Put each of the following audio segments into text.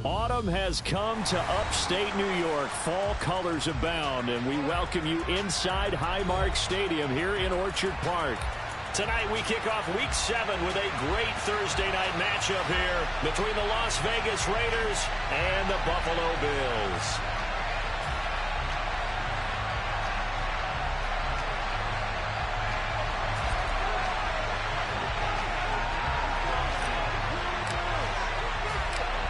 Autumn has come to upstate New York. Fall colors abound, and we welcome you inside Highmark Stadium here in Orchard Park. Tonight we kick off Week 7 with a great Thursday night matchup here between the Las Vegas Raiders and the Buffalo Bills.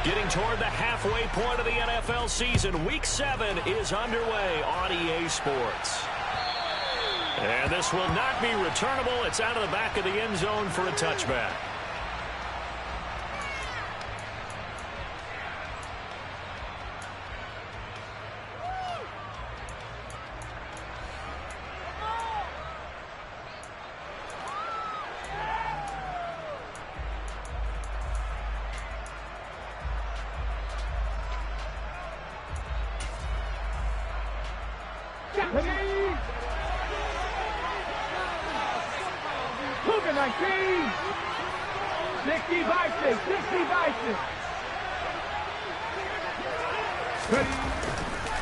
Getting toward the halfway point of the NFL season, Week 7 is underway on EA Sports. And this will not be returnable. It's out of the back of the end zone for a touchback.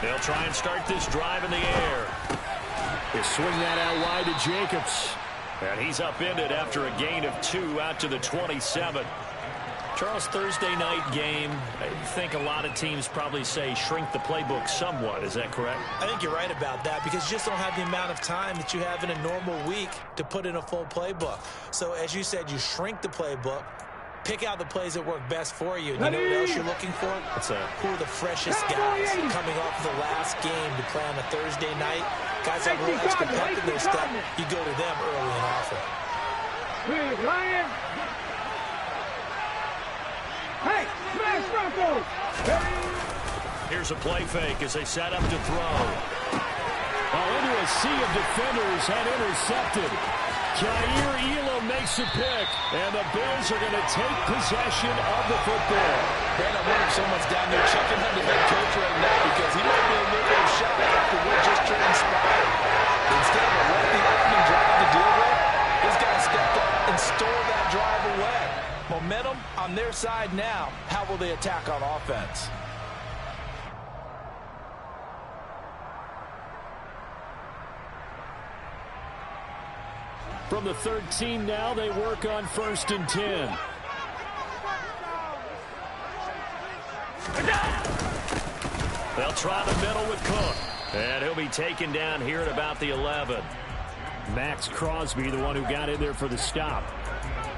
They'll try and start this drive in the air. They swing that out wide to Jacobs. And he's upended after a gain of 2 out to the 27. Charles, Thursday night game, I think a lot of teams probably say shrink the playbook somewhat. Is that correct? I think you're right about that because you just don't have the amount of time that you have in a normal week to put in a full playbook. So as you said, you shrink the playbook, pick out the plays that work best for you. And you know what else you're looking for? Who are the freshest guys coming off the last game to play on a Thursday night? Guys that have a little extra pep in their step, you go to them early and often. Hey, smash Bronco! Here's a play fake as they set up to throw. Into a sea of defenders and intercepted. Jair Elam makes a pick, and the Bills are going to take possession of the football. Man, I wonder if someone's down there checking on the head coach right now because he might be a little bit of shock after what just transpired. Instead of a lengthy opening drive to deal with, this guy stepped up and stole that drive away. Momentum on their side now. How will they attack on offense? From the 13 now, they work on 1st and 10. They'll try the middle with Cook. And he'll be taken down here at about the 11. Max Crosby, the one who got in there for the stop.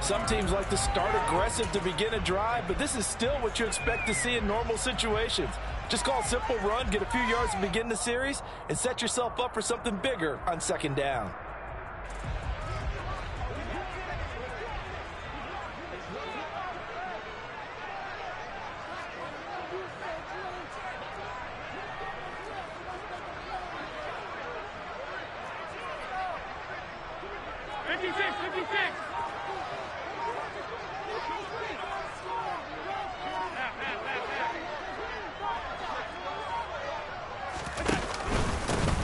Some teams like to start aggressive to begin a drive, but this is still what you expect to see in normal situations. Just call a simple run, get a few yards to begin the series, and set yourself up for something bigger on 2nd down.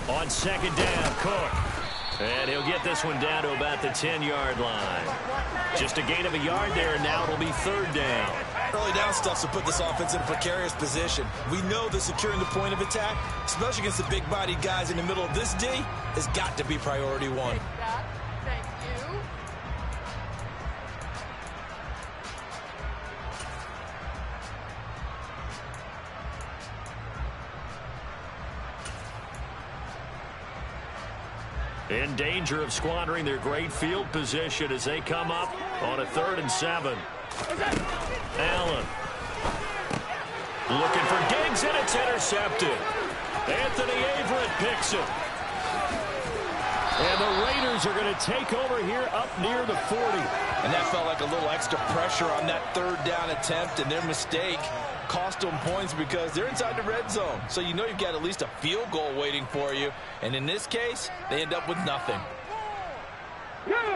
On 2nd down, Cook. And he'll get this one down to about the 10-yard line. Just a gain of a yard there, and now it'll be 3rd down. Early down stuff to put this offense in a precarious position. We know that securing the point of attack, especially against the big-bodied guys in the middle of this D, has got to be priority 1. Thank you. In danger of squandering their great field position as they come up on a 3rd and 7. Allen. Looking for Diggs, and it's intercepted. Anthony Averett picks it. And the Raiders are going to take over here up near the 40. And that felt like a little extra pressure on that 3rd down attempt, and their mistake cost them points because they're inside the red zone. So you know you've got at least a field goal waiting for you. And in this case, they end up with nothing.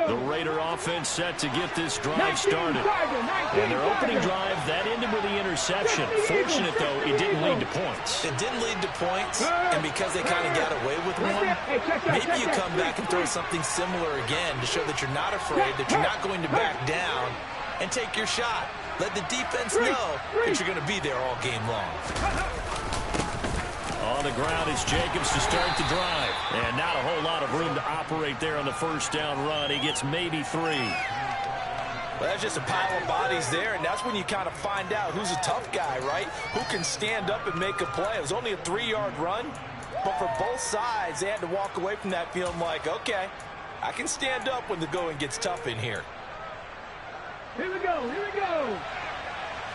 The Raider offense set to get this drive started. And their opening drive, that ended with the interception. Fortunate, though, it didn't lead to points. It didn't lead to points, and because they kind of got away with one, maybe you come back and throw something similar again to show that you're not afraid, that you're not going to back down, and take your shot. Let the defense know that you're going to be there all game long. On the ground is Jacobs to start the drive. And not a whole lot of room to operate there on the first down run. He gets maybe 3. Well, that's just a pile of bodies there, and that's when you kind of find out who's a tough guy, right? Who can stand up and make a play. It was only a 3-yard run, but for both sides, they had to walk away from that feeling like, okay, I can stand up when the going gets tough in here. Here we go, here we go.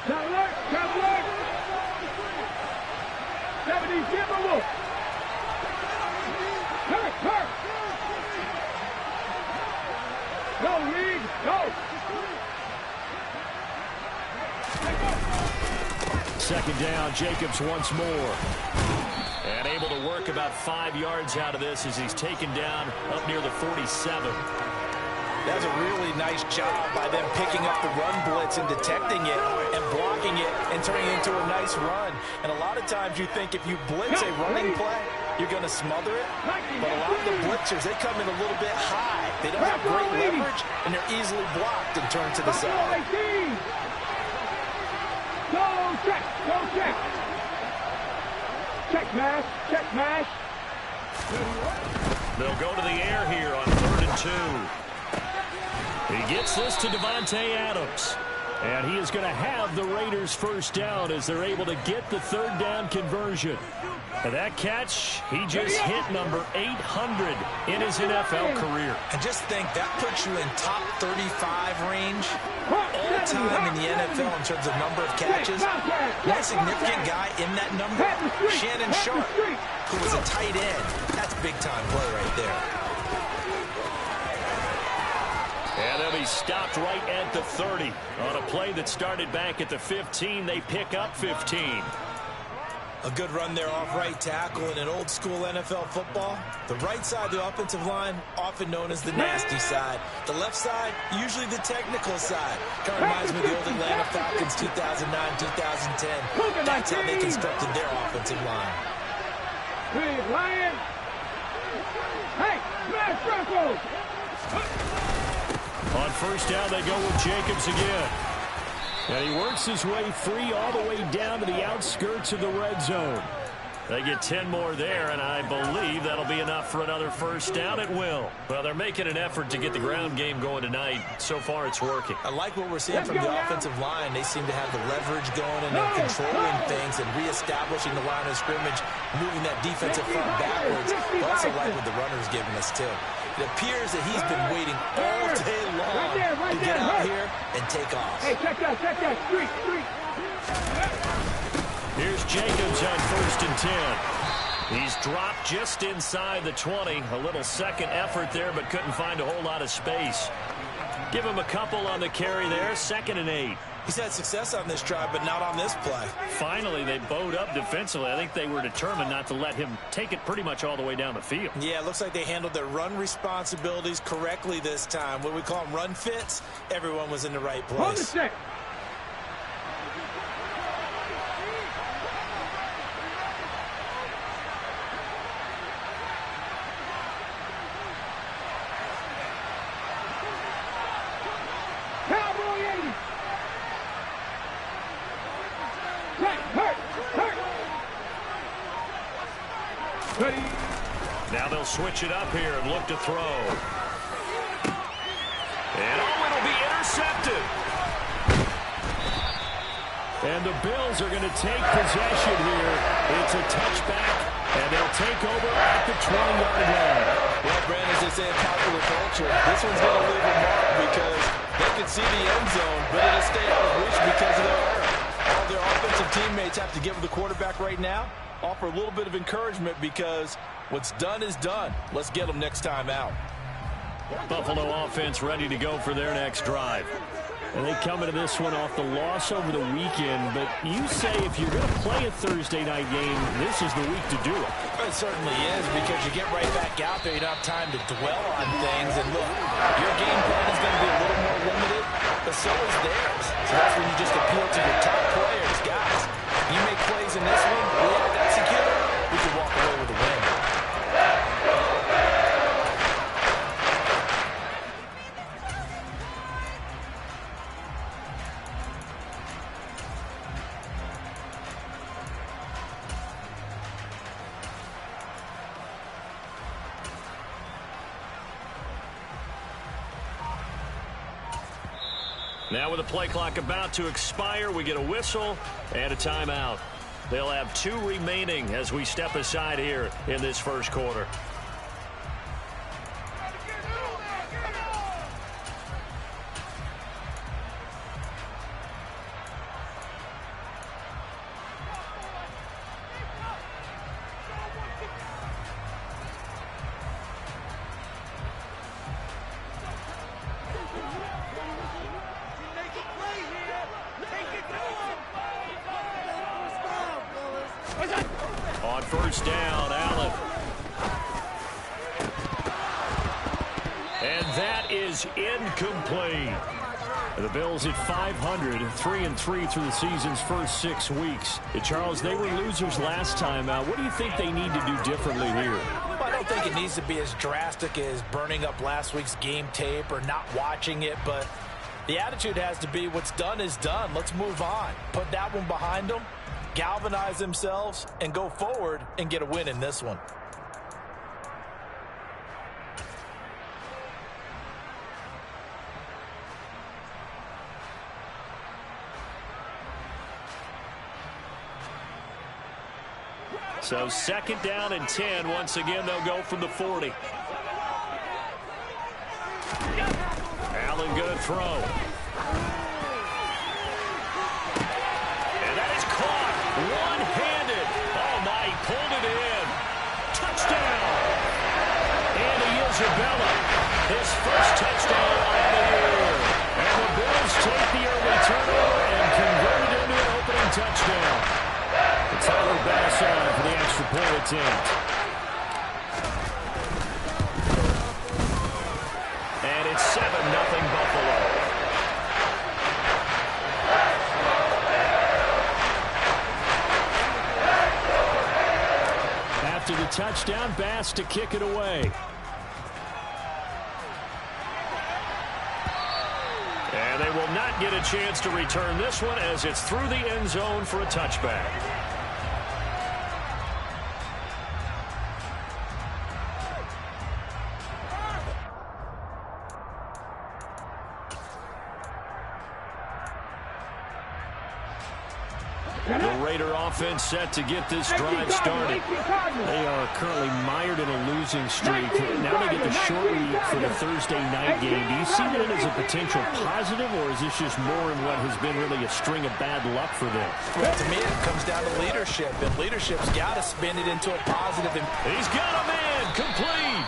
Traveler, traveler. 70, Timberwolf. Hurt. Go, Reed, go. Second down, Jacobs once more. And able to work about 5 yards out of this as he's taken down up near the 47. That's a really nice job by them picking up the run blitz and detecting it and blocking it and turning it into a nice run. And a lot of times you think if you blitz a running play, you're going to smother it. But a lot of the blitzers, they come in a little bit high. They don't have great leverage, and they're easily blocked and turned to the side. Go check. Check mash. They'll go to the air here on 3rd and 2. He gets this to Davante Adams. And he is going to have the Raiders first down as they're able to get the 3rd down conversion. And that catch, he just hit number 800 in his NFL career. And just think, that puts you in top 35 range all time in the NFL in terms of number of catches. One significant guy in that number, Shannon Sharp, who was a tight end. That's big-time play right there. And they'll be stopped right at the 30. On a play that started back at the 15, they pick up 15. A good run there off right tackle in an old-school NFL football. The right side of the offensive line, often known as the nasty side. The left side, usually the technical side. Kind of reminds me of the old Atlanta Falcons 2009, 2010. That's how they constructed their offensive line. Big Lion. Hey, smash Broncos. On first down, they go with Jacobs again. And he works his way free all the way down to the outskirts of the red zone. They get 10 more there, and I believe that'll be enough for another first down at will. Well, they're making an effort to get the ground game going tonight. So far, it's working. I like what we're seeing from the offensive line. They seem to have the leverage going, and they're controlling things and reestablishing the line of scrimmage, moving that defensive front backwards. I also like what the runner's giving us, too. It appears that he's been waiting all day long to get out here and take off. Hey, check that, street. Here's Jacobs on 1st and 10. He's dropped just inside the 20. A little second effort there, but couldn't find a whole lot of space. Give him a couple on the carry there, 2nd and 8. He's had success on this drive, but not on this play. Finally, they bowed up defensively. I think they were determined not to let him take it pretty much all the way down the field. Yeah, it looks like they handled their run responsibilities correctly this time. What we call them run fits, everyone was in the right place. Hold the stick. Now they'll switch it up here and look to throw. And it'll be intercepted. And the Bills are going to take possession here. It's a touchback, and they'll take over at the 20-yard line. Well, Brandon, as they say in popular culture, this one's going to leave a mark because they can see the end zone, but it'll stay out of reach because of their error. All their offensive teammates have to give the quarterback right now, offer a little bit of encouragement because what's done is done. Let's get them next time out. Buffalo offense ready to go for their next drive. And they come into this one off the loss over the weekend, but you say if you're going to play a Thursday night game, this is the week to do it. It certainly is, because you get right back out there. You don't have time to dwell on things. And look, your game plan is going to be a little more limited, but so is theirs. So that's when you just appeal to your top players. Guys, you make plays in this one, we have to execute it, we can walk away with a win. Now with the play clock about to expire, we get a whistle and a timeout. They'll have 2 remaining as we step aside here in this first quarter. On first down, Allen. And that is incomplete. The Bills at 500, 3-3 through the season's first 6 weeks. Charles, they were losers last time out. What do you think they need to do differently here? Well, I don't think it needs to be as drastic as burning up last week's game tape or not watching it, but the attitude has to be what's done is done. Let's move on. Put that one behind them, galvanize themselves, and go forward and get a win in this one. So 2nd down and 10. Once again, they'll go from the 40. Allen going to throw. And that is caught one-handed. Oh, my, he pulled it in. Touchdown. Andy Isabella, his first touchdown of the year. And the Bills take the early turnover and convert it into an opening touchdown. Tyler Bass on for the extra point attempt. And it's 7-0 Buffalo. After the touchdown, Bass to kick it away. And they will not get a chance to return this one as it's through the end zone for a touchback. The Raider offense set to get this drive started. They are currently mired in a losing streak. Now they get the short week for the Thursday night game. Do you see that as a potential positive, or is this just more in what has been really a string of bad luck for them? Well, to me, it comes down to leadership, and leadership's got to spin it into a positive. He's got a man, complete.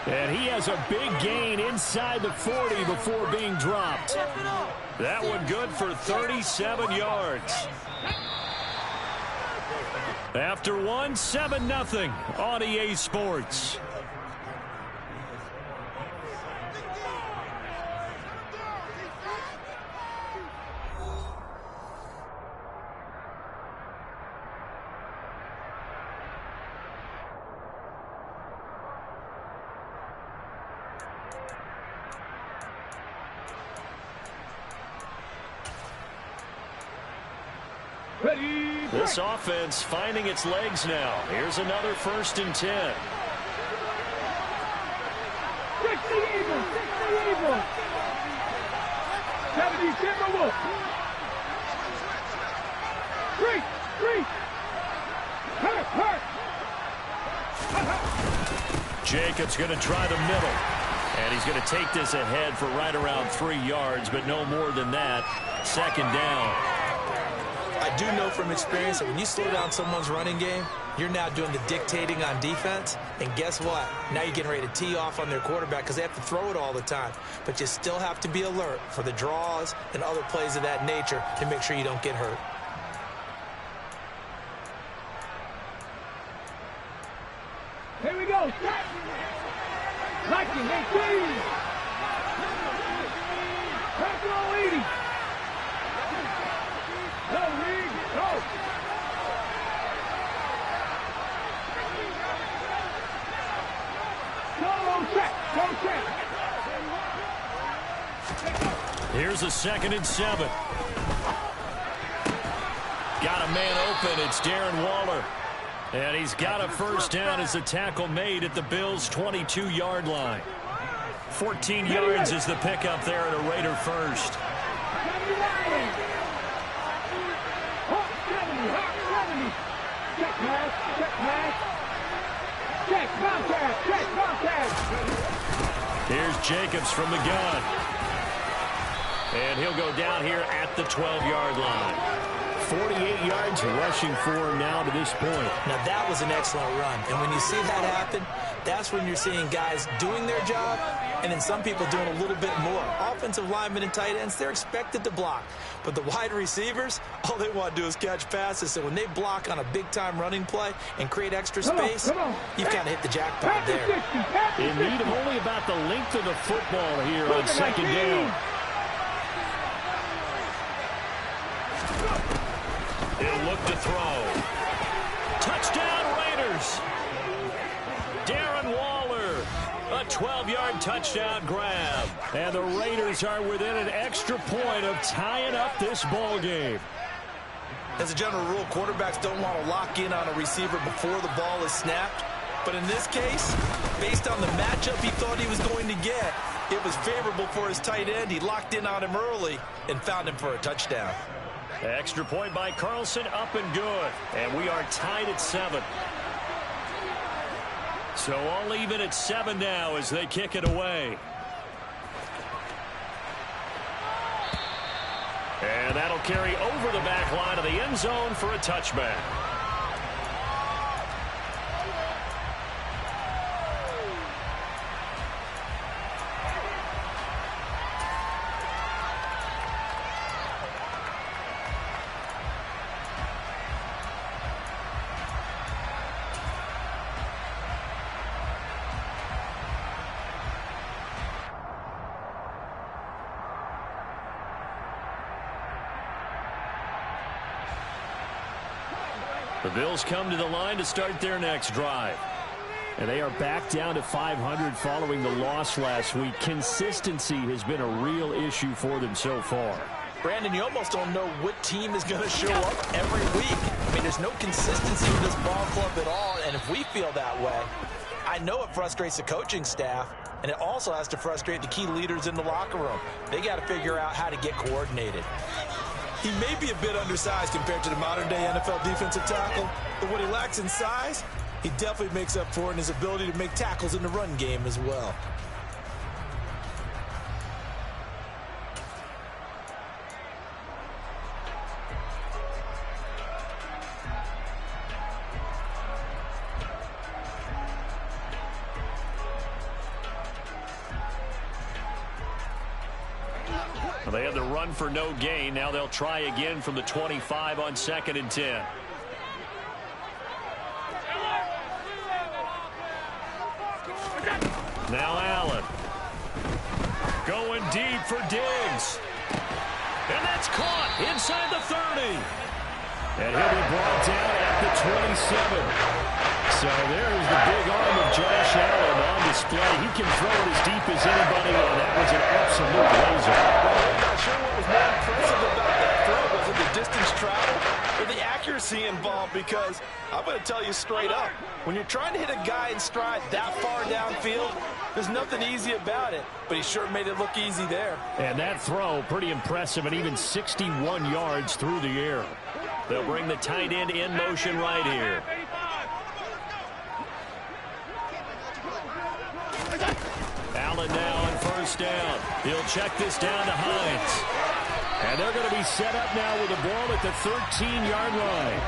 And he has a big gain inside the 40 before being dropped. That one good for 37 yards. After 7-0 on EA Sports. This offense finding its legs now. Here's another 1st and 10. Fix the evil! Fix the evil! 70 Timberwolves! Free! Hurt! Jacobs going to try the middle. And he's going to take this ahead for right around 3 yards, but no more than that. 2nd down. I do know from experience that when you slow down someone's running game, you're now doing the dictating on defense. And guess what? Now you're getting ready to tee off on their quarterback because they have to throw it all the time. But you still have to be alert for the draws and other plays of that nature to make sure you don't get hurt. Here we go. Liking 18. Personal leading. Go, Reed, go. Go check. Here's a 2nd and 7. Got a man open. It's Darren Waller. And he's got a 1st down as the tackle made at the Bills' 22-yard line. 14 yards is the pickup there at a Raider 1st. Check pass, check pass. Check contact. Here's Jacobs from the gun. And he'll go down here at the 12-yard line. 48 yards rushing for him now to this point. Now, that was an excellent run. And when you see that happen, that's when you're seeing guys doing their job and then some people doing a little bit more. Offensive linemen and tight ends, they're expected to block. But the wide receivers, all they want to do is catch passes. So when they block on a big-time running play and create extra space, you've kind of hit the jackpot there. In need of only about the length of the football here on second down. He'll look to throw. Touchdown, Raiders. Darren Waller, a 12-yard touchdown grab. And the Raiders are within an extra point of tying up this ball game. As a general rule, quarterbacks don't want to lock in on a receiver before the ball is snapped. But in this case, based on the matchup he thought he was going to get, it was favorable for his tight end. He locked in on him early and found him for a touchdown. Extra point by Carlson, up and good. And we are tied at 7. So all even at 7 now as they kick it away. And that'll carry over the back line of the end zone for a touchback. The Bills come to the line to start their next drive. And they are back down to 500 following the loss last week. Consistency has been a real issue for them so far. Brandon, you almost don't know what team is going to show up every week. I mean, there's no consistency with this ball club at all, and if we feel that way, I know it frustrates the coaching staff, and it also has to frustrate the key leaders in the locker room. They got to figure out how to get coordinated. He may be a bit undersized compared to the modern-day NFL defensive tackle, but what he lacks in size, he definitely makes up for it in his ability to make tackles in the run game as well. They had the run for no gain. Now they'll try again from the 25 on 2nd and 10. Now Allen. Going deep for Diggs. And that's caught inside the 30. And he'll be brought down at the 27. So there's the big arm of Josh Allen on display. He can throw it as deep as anybody, and that was an absolute laser. I'm not sure what was more impressive about that throw. Was it the distance travel or the accuracy involved? Because I'm going to tell you straight up, when you're trying to hit a guy in stride that far downfield, there's nothing easy about it. But he sure made it look easy there. And that throw, pretty impressive, and even 61 yards through the air. They'll bring the tight end in motion right here. Allen now on first down. He'll check this down to Hines. And they're going to be set up now with the ball at the 13-yard line.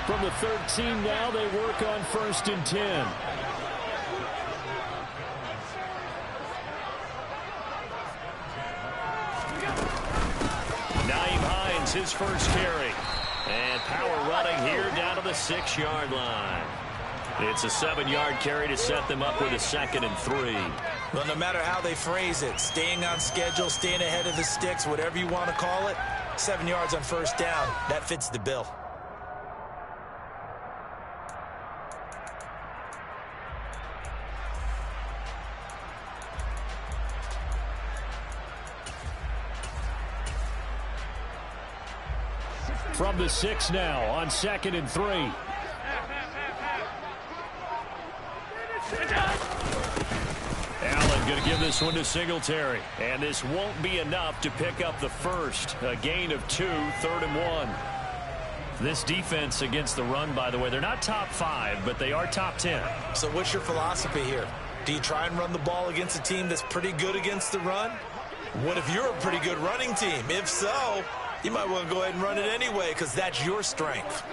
From the 13 now, they work on 1st and 10. Nyheim Hines, his first carry. And power running here down to the 6-yard line. It's a 7-yard carry to set them up with a 2nd and 3. Well, no matter how they phrase it, staying on schedule, staying ahead of the sticks, whatever you want to call it, 7 yards on first down, that fits the bill. From the 6 now on 2nd and 3. Allen going to give this one to Singletary. And this won't be enough to pick up the first. A gain of 2, 3rd and 1. This defense against the run, by the way, they're not top 5, but they are top 10. So what's your philosophy here? Do you try and run the ball against a team that's pretty good against the run? What if you're a pretty good running team? If so, you might want to go ahead and run it anyway because that's your strength.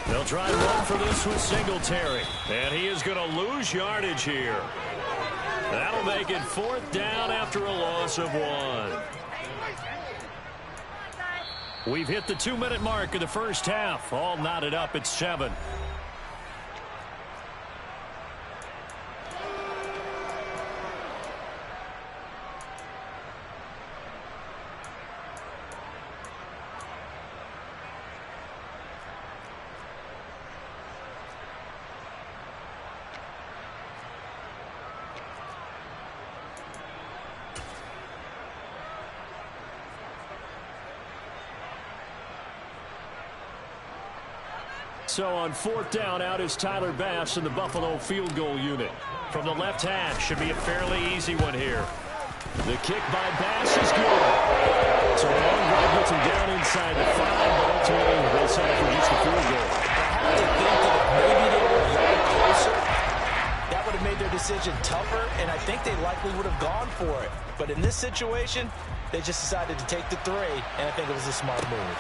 They'll try and run for this with Singletary. And he is going to lose yardage here. That'll make it 4th down after a loss of 1. We've hit the 2-minute mark of the first half. All knotted up at 7. So on 4th down, out is Tyler Bass in the Buffalo field goal unit. From the left half, should be a fairly easy one here. The kick by Bass is good. So long drive gets him down inside the 5, but ultimately they'll settle for just a field goal. I have to think that if maybe they were a yard closer, that would have made their decision tougher, and I think they likely would have gone for it. But in this situation, they just decided to take the 3, and I think it was a smart move.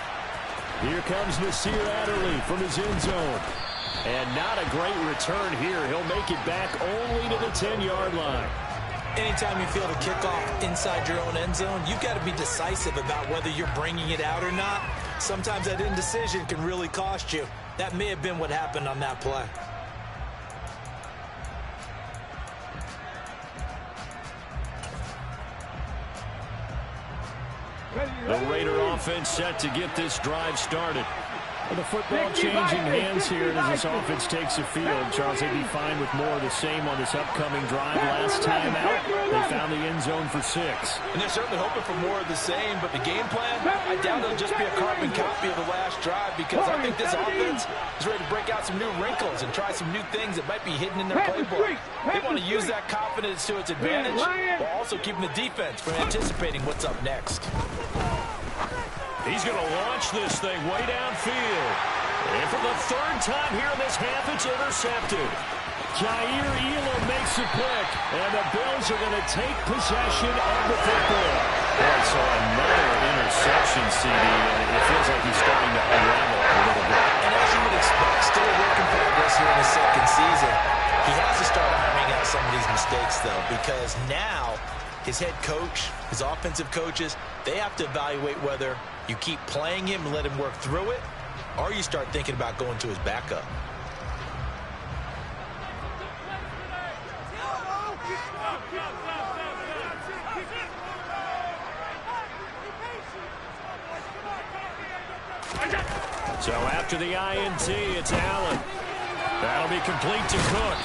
Here comes Nasir Adderley from his end zone. And not a great return here. He'll make it back only to the 10-yard line. Anytime you feel the kickoff inside your own end zone, you've got to be decisive about whether you're bringing it out or not. Sometimes that indecision can really cost you. That may have been what happened on that play. The Raider offense set to get this drive started. Well, the football changing hands here as this offense takes the field. Charles, they'd be fine with more of the same on this upcoming drive. Last time out, they found the end zone for 6. And they're certainly hoping for more of the same, but the game plan, I doubt it'll just be a carbon copy of the last drive because I think this offense is ready to break out some new wrinkles and try some new things that might be hidden in their playbook. They want to use that confidence to its advantage while also keeping the defense from anticipating what's up next. He's going to launch this thing way downfield. And for the 3rd time here in this half, it's intercepted. Jair Elam makes a pick, and the Bills are going to take possession of the football. Boy, so another interception, CD, and it feels like he's starting to unravel a little bit. And as you would expect, still a work in progress here in the 2nd season. He has to start ironing out some of these mistakes, though, because now his head coach, his offensive coaches, they have to evaluate whether you keep playing him and let him work through it, or you start thinking about going to his backup. So after the INT, it's Allen. That'll be complete to Cook.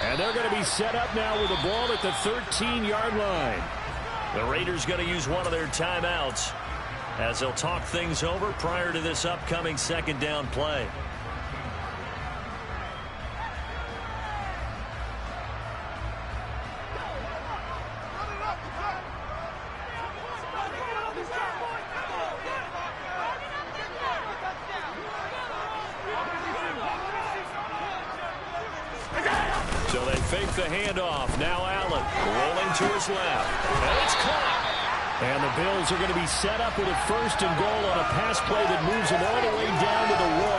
And they're going to be set up now with the ball at the 13-yard line. The Raiders going to use one of their timeouts as they'll talk things over prior to this upcoming 2nd down play. So they fake the handoff. Now Allen rolling to his left. And it's caught. And the Bills are going to be set up with a 1st and goal on a pass play that moves them all the way down to the 1.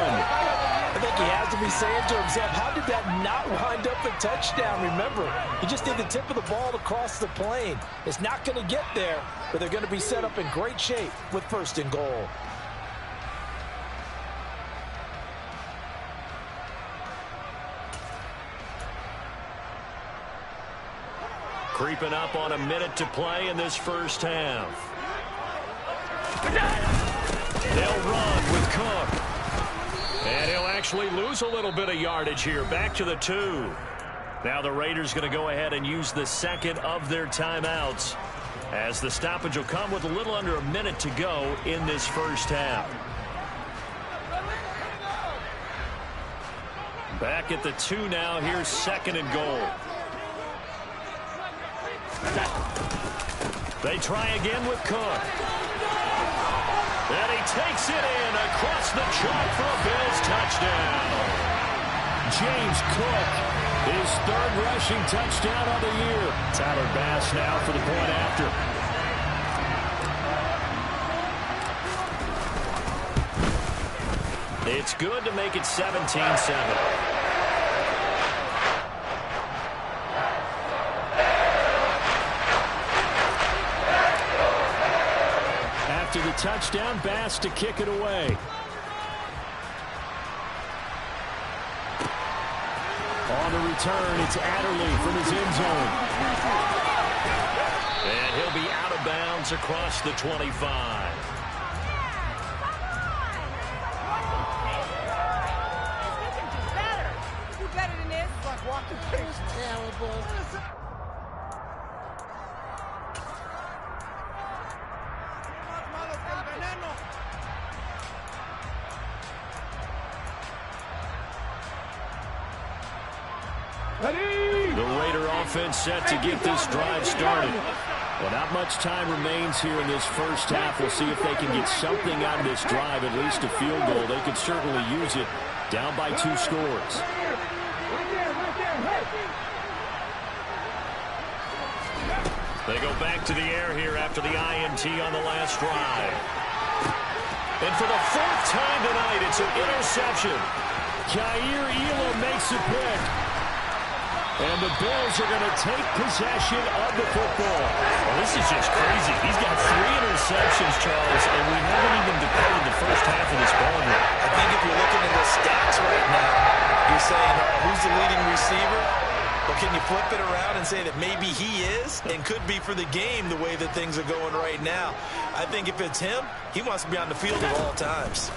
I think he has to be saying to himself, how did that not wind up a touchdown? Remember, you just need the tip of the ball to cross the plane. It's not going to get there, but they're going to be set up in great shape with 1st and goal. Creeping up on a minute to play in this first half. They'll run with Cook. And he'll actually lose a little bit of yardage here. Back to the 2. Now the Raiders going to go ahead and use the 2nd of their timeouts, as the stoppage will come with a little under a minute to go in this first half. Back at the 2 now. Here's 2nd and goal. They try again with Cook. And he takes it in across the chalk for a Bills touchdown. James Cook, his 3rd rushing touchdown of the year. Tyler Bass now for the point after. It's good to make it 17-7. After the touchdown, Bass to kick it away. On the return, it's Adderley from his end zone. And he'll be out of bounds across the 25. The Raider offense set to get this drive started. Well, not much time remains here in this first half. We'll see if they can get something out of this drive, at least a field goal. They could certainly use it, down by 2 scores. They go back to the air here after the INT on the last drive. And for the 4th time tonight, it's an interception. Kaiir Elam makes a pick. And the Bills are going to take possession of the football. Well, this is just crazy. He's got 3 interceptions, Charles, and we haven't even declared the first half of this ball game. I think if you're looking at the stats right now, you're saying, who's the leading receiver? But can you flip it around and say that maybe he is and could be for the game the way that things are going right now? I think if it's him, he wants to be on the field at all times.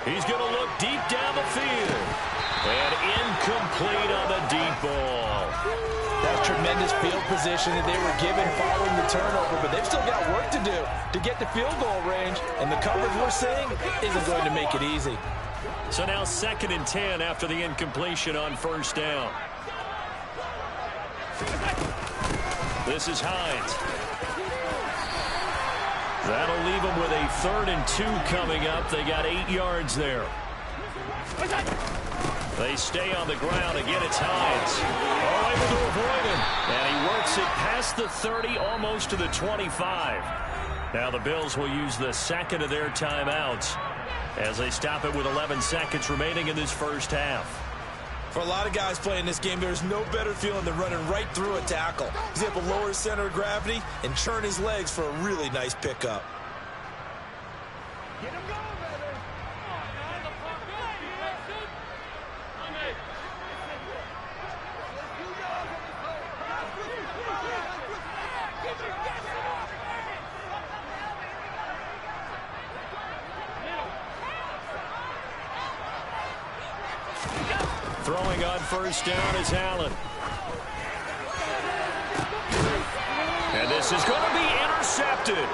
He's going to look deep down the field. And incomplete on the deep ball. That's tremendous field position that they were given following the turnover, but they've still got work to do to get the field goal range, and the coverage we're seeing isn't going to make it easy. So now 2nd and 10 after the incompletion on 1st down. This is Hines. That'll leave them with a 3rd and 2 coming up. They got 8 yards there. They stay on the ground. Again, it's Hines. Oh, able to avoid him. And he works it past the 30, almost to the 25. Now the Bills will use the 2nd of their timeouts as they stop it with 11 seconds remaining in this first half. For a lot of guys playing this game, there's no better feeling than running right through a tackle. He's able to lower his center of gravity and churn his legs for a really nice pickup. Get him going, baby. Throwing on 1st down is Allen. And this is going to be intercepted.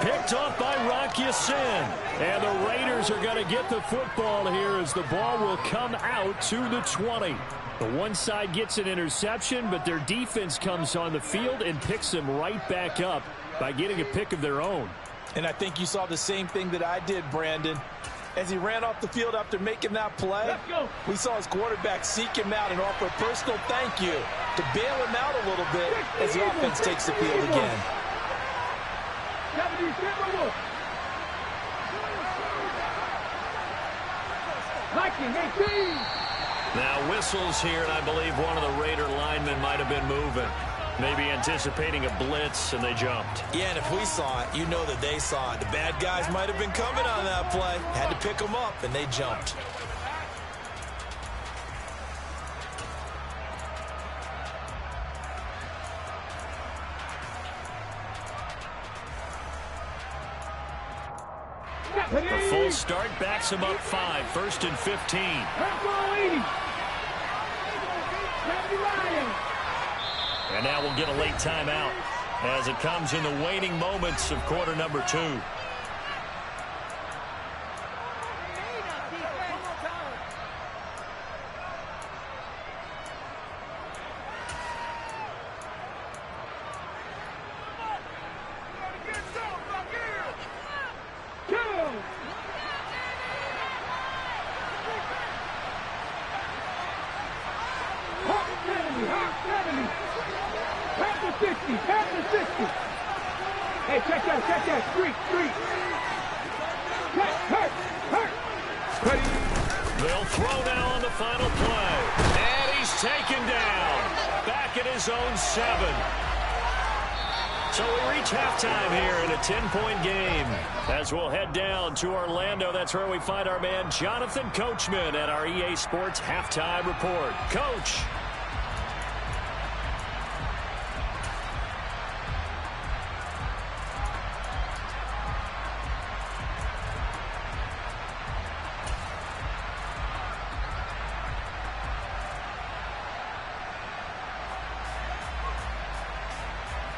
Picked off by Rock Ya-Sin. And the Raiders are going to get the football here as the ball will come out to the 20. The one side gets an interception, but their defense comes on the field and picks them right back up by getting a pick of their own. And I think you saw the same thing that I did, Brandon. As he ran off the field after making that play, we saw his quarterback seek him out and offer a personal thank you to bail him out a little bit as the offense takes the field again. Now whistles here, and I believe one of the Raider linemen might have been moving. Maybe anticipating a blitz, and they jumped. Yeah, and if we saw it, you know that they saw it. The bad guys might have been coming on that play. Had to pick them up, and they jumped. The full start backs him up 5, 1st and 15. And now we'll get a late timeout as it comes in the waning moments of quarter number 2. check that. Street. Hurt. Ready. They'll throw now on the final play. And he's taken down. Back at his own 7. So we reach halftime here in a 10-point game. As we'll head down to Orlando, that's where we find our man Jonathan Coachman at our EA Sports Halftime Report. Coach.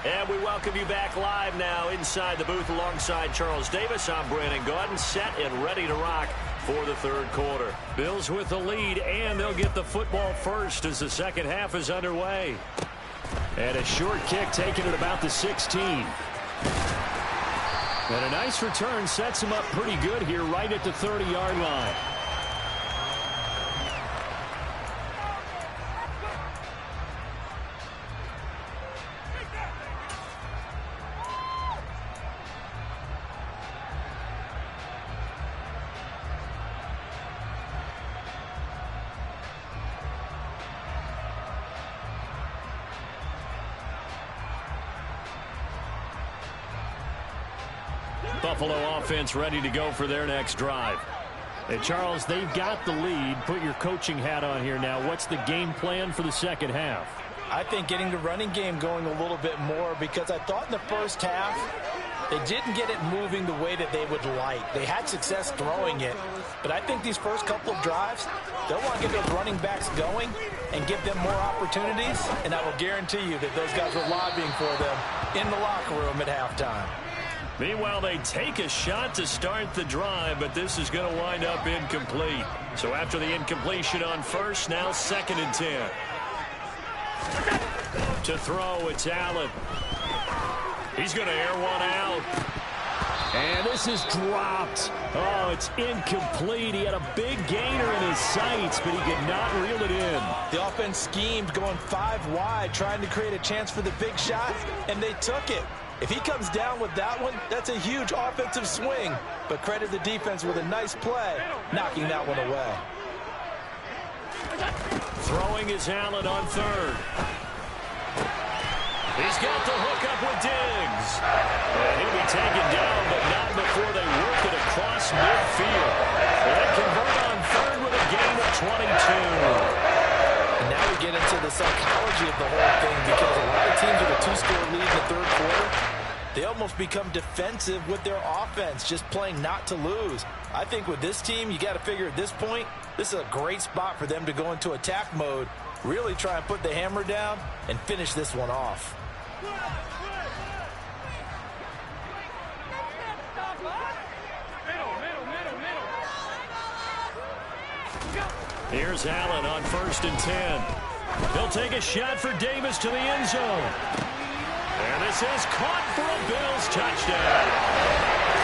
And we welcome you back live now inside the booth alongside Charles Davis. I'm Brandon Gaudin, set and ready to rock for the third quarter. Bills with the lead, and they'll get the football first as the second half is underway. And a short kick taken at about the 16. And a nice return sets him up pretty good here right at the 30-yard line. Buffalo offense ready to go for their next drive. Hey, Charles, they've got the lead. Put your coaching hat on here now. What's the game plan for the second half? I think getting the running game going a little bit more, because I thought in the first half they didn't get it moving the way that they would like. They had success throwing it, but I think these first couple of drives, they'll want to get those running backs going and give them more opportunities, and I will guarantee you that those guys were lobbying for them in the locker room at halftime. Meanwhile, they take a shot to start the drive, but this is going to wind up incomplete. So after the incompletion on first, now 2nd and 10. To throw, it's Allen. He's going to air one out. And this is dropped. Oh, it's incomplete. He had a big gainer in his sights, but he could not reel it in. The offense schemed, going 5 wide, trying to create a chance for the big shot, and they took it. If he comes down with that one, that's a huge offensive swing. But credit the defense with a nice play, knocking that one away. Throwing is Allen on 3rd. He's got the hook up with Diggs. And he'll be taken down, but not before they work it across midfield. And convert on 3rd with a gain of 22. And now we get into the psychology of the whole thing, because a lot of teams with a 2-score lead in the third quarter, they almost become defensive with their offense, just playing not to lose. I think with this team, you got to figure at this point, this is a great spot for them to go into attack mode, really try and put the hammer down and finish this one off. Here's Allen on 1st and 10. He'll take a shot for Davis to the end zone. And this is caught for a Bills touchdown.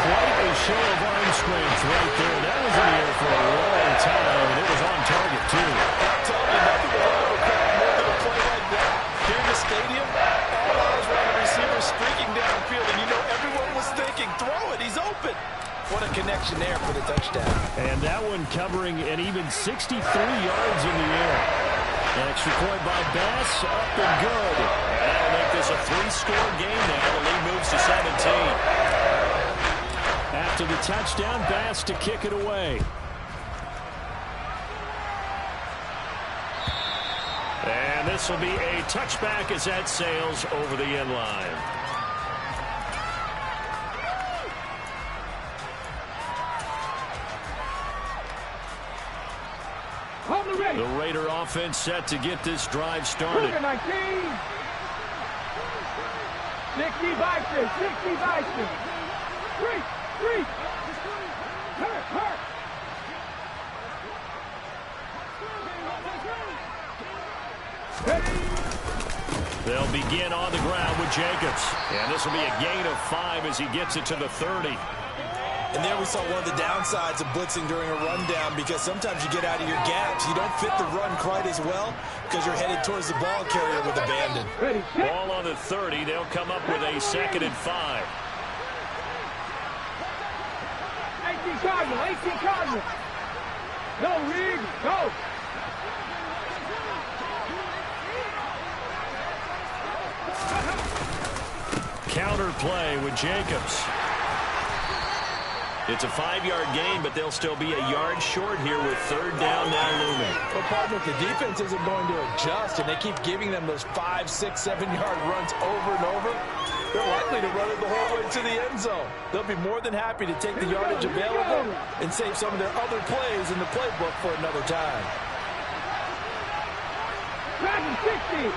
Quite a show of arm strength right there. That was in the air for a long time, and it was on target, too. I'm telling you, nothing will ever crowd more than a play like that. Here in the stadium, all eyes were on the receiver streaking downfield, and you know everyone was thinking, throw it, he's open. What a connection there for the touchdown. And that one covering an even 63 yards in the air. An extra point by Bass, up and good. And that'll make this a 3-score game now. The lead moves to 17. After the touchdown, Bass to kick it away. And this will be a touchback as that sails over the end line. The Raider offense set to get this drive started. 19. 60 Bison. 60 Bison. Three. Hurt. They'll begin on the ground with Jacobs. And this will be a gain of 5 as he gets it to the 30. And there we saw one of the downsides of blitzing during a rundown, because sometimes you get out of your gaps. You don't fit the run quite as well because you're headed towards the ball carrier with abandon. Ball on the 30. They'll come up with a 2nd and 5. Cardinal, 18 Cardinal. Go, Reed, go. Counter play with Jacobs. It's a 5-yard gain, but they'll still be a yard short here with third down now looming. Well, partner, if the defense isn't going to adjust and they keep giving them those 5, 6, 7-yard runs over and over, they're likely to run it the whole way to the end zone. They'll be more than happy to take the yardage available and save some of their other plays in the playbook for another time. 60.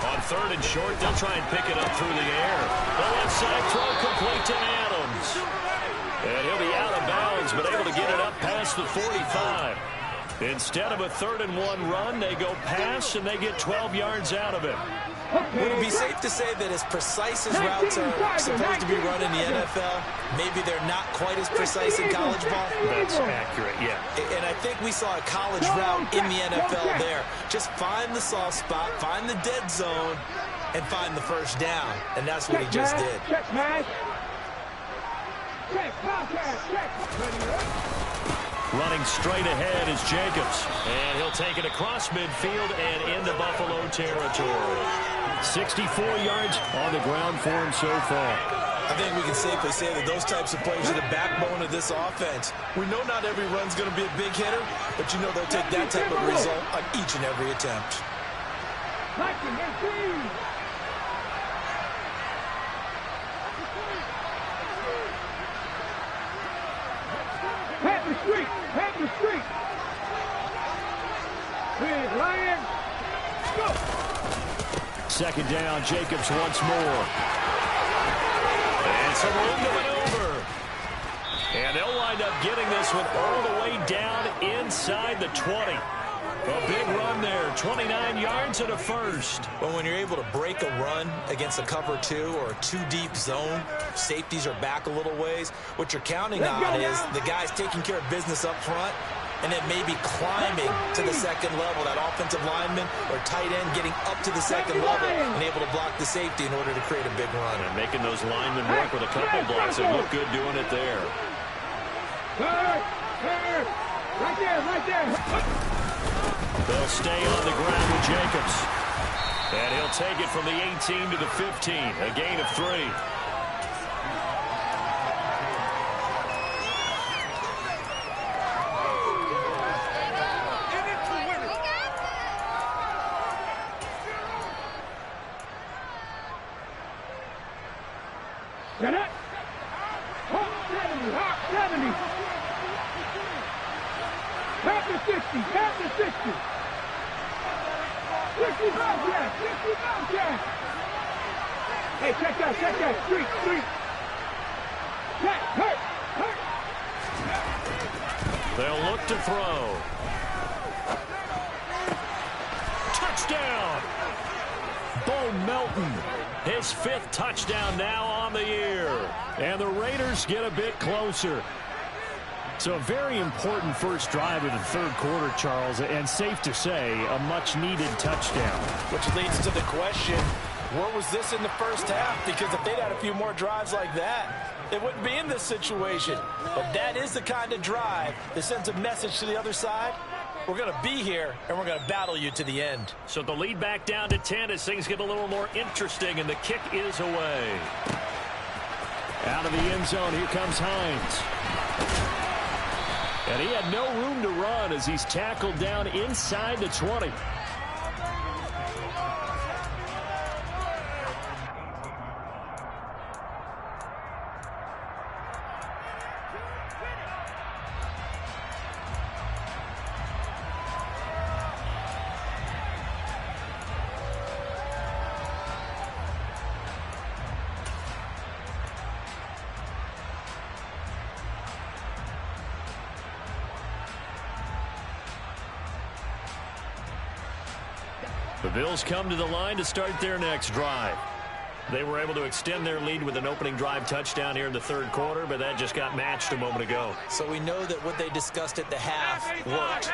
On third and short, they'll try and pick it up through the air. The left side throw complete to Adams. And he'll be out of bounds, but able to get it up past the 45. Instead of a 3rd and 1 run, they go pass, and they get 12 yards out of it. Would it be safe to say that as precise as routes are supposed to be run in the NFL, maybe they're not quite as precise in college ball? That's accurate, yeah. And I think we saw a college route in the NFL there. Just find the soft spot, find the dead zone, and find the first down. And that's what he just did. Check, man. Check, podcast, check. Running straight ahead is Jacobs. And he'll take it across midfield and into Buffalo territory. 64 yards on the ground for him so far. I think we can safely say that those types of plays are the backbone of this offense. We know not every run's going to be a big hitter, but you know they'll take that type of result on each and every attempt. Pat the street, pat the street. Big Lion, go. Second down, Jacobs once more. And some room to maneuver. And they'll wind up getting this one all the way down inside the 20. A big run there, 29 yards and a first. Well, when you're able to break a run against a cover 2 or a 2-deep zone, safeties are back a little ways. What you're counting on is the guys taking care of business up front and then maybe climbing to the second level, that offensive lineman or tight end getting up to the second level and able to block the safety in order to create a big run. And making those linemen work with a couple blocks. They look good doing it there. Right there, right there. They'll stay on the ground with Jacobs. And he'll take it from the 18 to the 15, a gain of 3. Get it. Hawk 70, Hawk 70. Half the 60, half the 60. 60 Bobcat, 60 Bobcat. Hey, check that, street. Check, hurt. They'll look to throw. Touchdown! Bo Melton, his 5th touchdown now on the year. And the Raiders get a bit closer. So a very important first drive of the third quarter, Charles, and safe to say, a much-needed touchdown. Which leads to the question, where was this in the first half? Because if they'd had a few more drives like that, they wouldn't be in this situation. But that is the kind of drive that sends a message to the other side. We're going to be here, and we're going to battle you to the end. So the lead back down to 10 as things get a little more interesting, and the kick is away. Out of the end zone, here comes Hines. And he had no room to run as he's tackled down inside the 20. The Bills come to the line to start their next drive. They were able to extend their lead with an opening drive touchdown here in the third quarter, but that just got matched a moment ago. So we know that what they discussed at the half worked.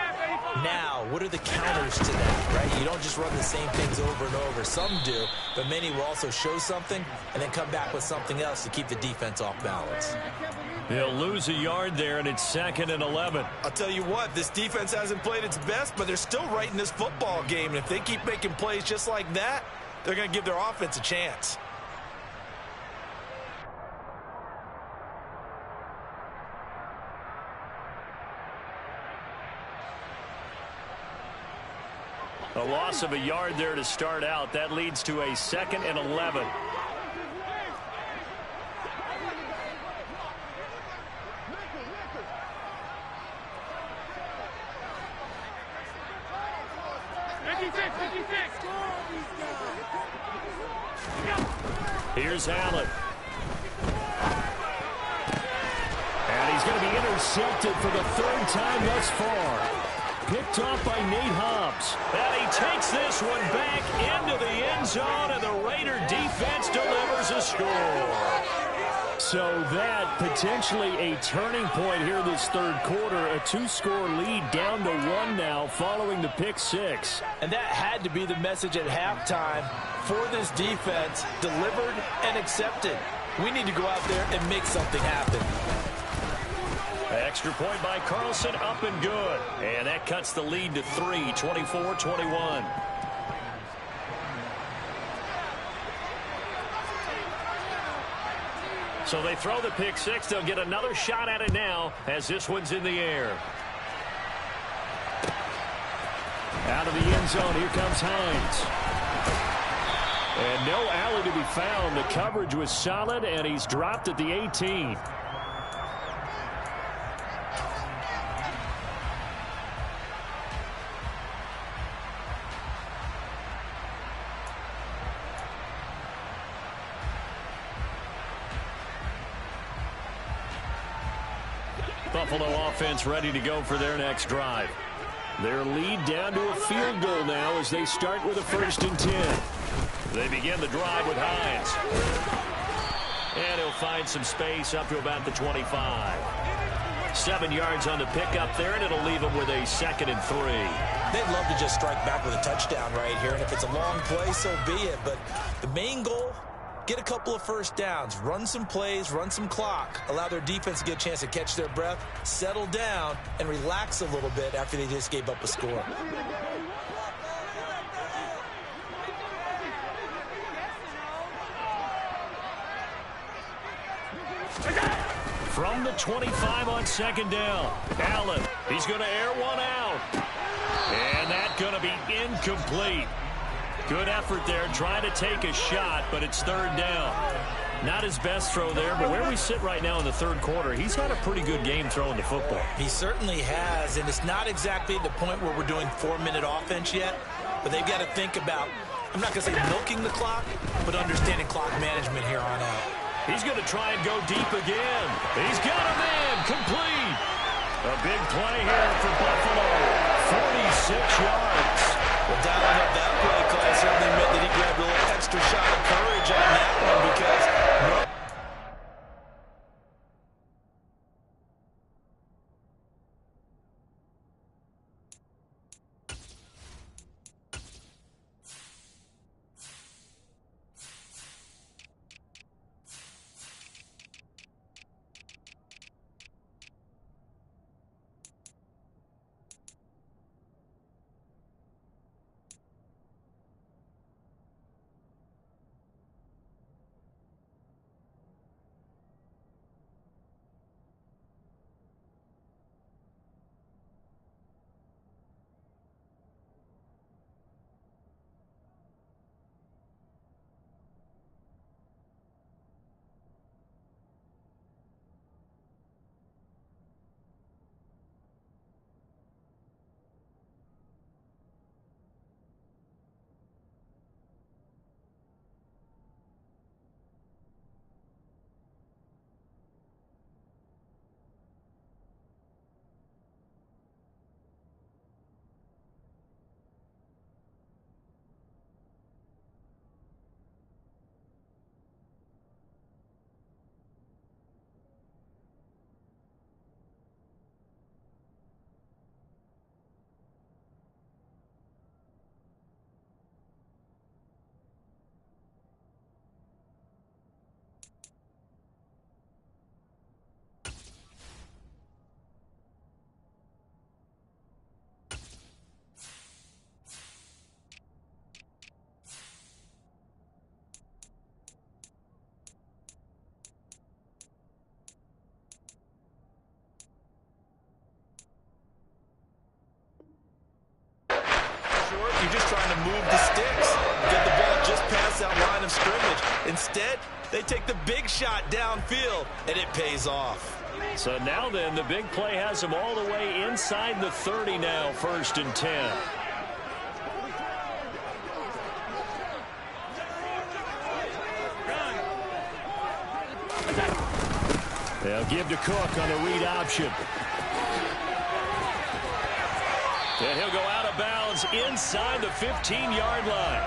Now, what are the counters to that, right? You don't just run the same things over and over. Some do, but many will also show something and then come back with something else to keep the defense off balance. He'll lose a yard there, and it's 2nd and 11. I'll tell you what, this defense hasn't played its best, but they're still right in this football game. And if they keep making plays just like that, they're going to give their offense a chance. A loss of a yard there to start out. That leads to a 2nd and 11. Here's Allen. And he's going to be intercepted for the 3rd time thus far. Picked off by Nate Hobbs. And he takes this one back into the end zone, and the Raider defense delivers a score. So that potentially a turning point here this 3rd quarter. A 2-score lead down to 1 now following the pick 6. And that had to be the message at halftime for this defense. Delivered and accepted. We need to go out there and make something happen. Extra point by Carlson, up and good. And that cuts the lead to 3, 24-21. So they throw the pick 6. They'll get another shot at it now as this one's in the air. Out of the end zone, here comes Hines. And no alley to be found. The coverage was solid, and he's dropped at the 18. Buffalo offense ready to go for their next drive. Their lead down to a field goal now as they start with a 1st and 10. They begin the drive with Hines. And he'll find some space up to about the 25. 7 yards on the pickup there, and it'll leave him with a 2nd and 3. They'd love to just strike back with a touchdown right here, and if it's a long play, so be it. But the main goal, get a couple of 1st downs, run some plays, run some clock, allow their defense to get a chance to catch their breath, settle down, and relax a little bit after they just gave up a score. From the 25 on 2nd down, Allen, he's going to air one out. And that's going to be incomplete. Good effort there, trying to take a shot, but it's 3rd down. Not his best throw there, but where we sit right now in the 3rd quarter, he's had a pretty good game throwing the football. He certainly has, and it's not exactly the point where we're doing 4-minute offense yet, but they've got to think about, I'm not going to say milking the clock, but understanding clock management here on out. He's going to try and go deep again. He's got him in, complete. A big play here for Buffalo, 46 yards. Well, dialing up that play call certainly meant that he grabbed a little extra shot of courage on that one because... short, you're just trying to move the sticks. Get the ball just past that line of scrimmage. Instead, they take the big shot downfield, and it pays off. So now then, the big play has them all the way inside the 30 now, 1st and 10. They'll give to Cook on the read option. And he'll go out of bounds inside the 15-yard line.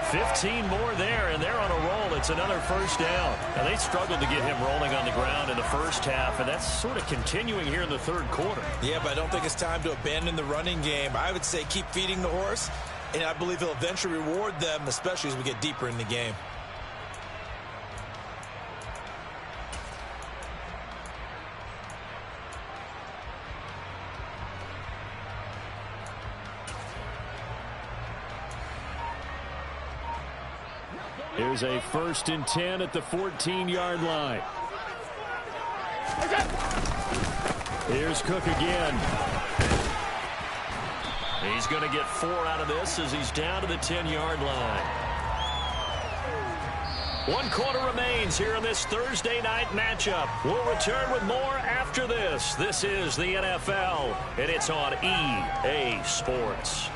15 more there, and they're on a roll. It's another 1st down. Now, they struggled to get him rolling on the ground in the first half, and that's sort of continuing here in the 3rd quarter. Yeah, but I don't think it's time to abandon the running game. I would say keep feeding the horse, and I believe he'll eventually reward them, especially as we get deeper in the game. Here's a 1st and 10 at the 14-yard line. Here's Cook again. He's going to get 4 out of this as he's down to the 10-yard line. 1 quarter remains here in this Thursday night matchup. We'll return with more after this. This is the NFL, and it's on EA Sports.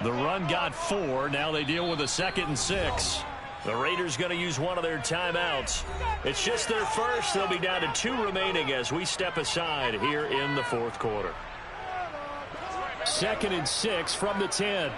The run got 4. Now they deal with a 2nd and 6. The Raiders going to use one of their timeouts. It's just their first. They'll be down to 2 remaining as we step aside here in the 4th quarter. 2nd and 6 from the 10.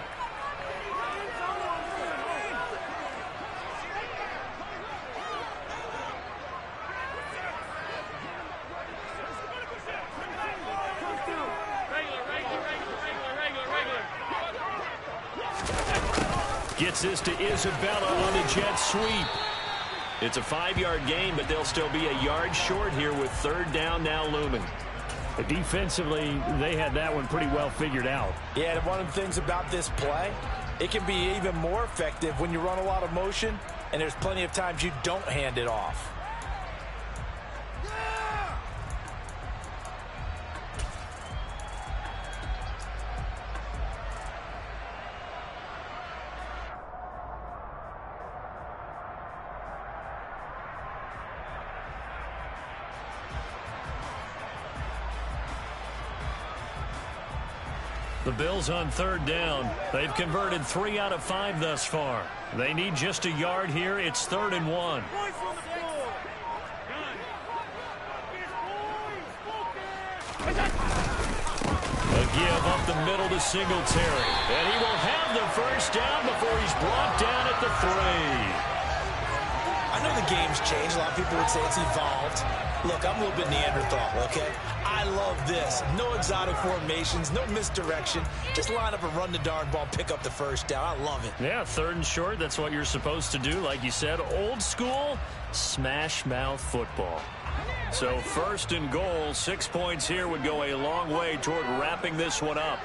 Gets this to Isabella on the jet sweep. It's a 5-yard gain, but they'll still be a yard short here with 3rd down now looming. Defensively, they had that one pretty well figured out. Yeah, and one of the things about this play, it can be even more effective when you run a lot of motion, and there's plenty of times you don't hand it off. The Bills on 3rd down. They've converted 3 out of 5 thus far. They need just a yard here. It's 3rd and 1. A give up the middle to Singletary. And he will have the 1st down before he's brought down at the 3. I know the game's changed. A lot of people would say it's evolved. Look, I'm a little bit Neanderthal, okay? I love this. No exotic formations, no misdirection. Just line up and run the darn ball, pick up the 1st down. I love it. Yeah, 3rd and short. That's what you're supposed to do. Like you said, old school, smash mouth football. So 1st and goal, 6 points here would go a long way toward wrapping this one up.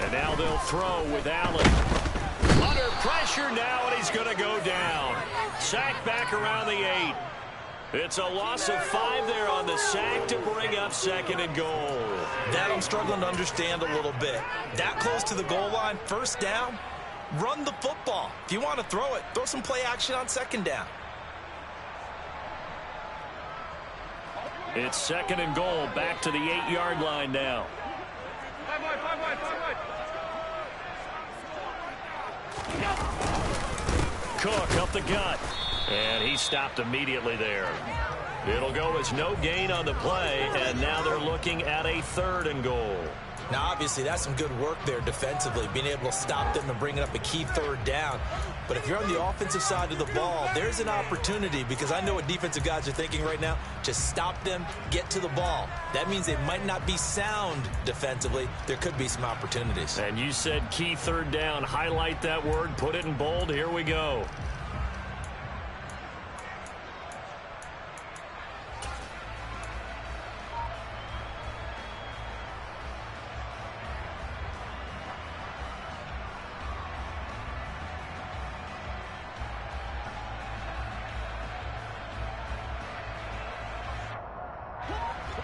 And now they'll throw with Allen. Under pressure now, and he's going to go down. Sack back around the 8. It's a loss of 5 there on the sack to bring up 2nd and goal. That I'm struggling to understand a little bit. That close to the goal line, 1st down, run the football. If you want to throw it, throw some play action on 2nd down. It's 2nd and goal, back to the 8-yard line now. Cook up the gut, and he stopped immediately there. It'll go as no gain on the play, and now they're looking at a 3rd and goal. Now, obviously, that's some good work there defensively, being able to stop them and bringing up a key third down. But if you're on the offensive side of the ball, there's an opportunity, because I know what defensive guys are thinking right now. Just stop them, get to the ball. That means they might not be sound defensively. There could be some opportunities. And you said key third down. Highlight that word, put it in bold. Here we go.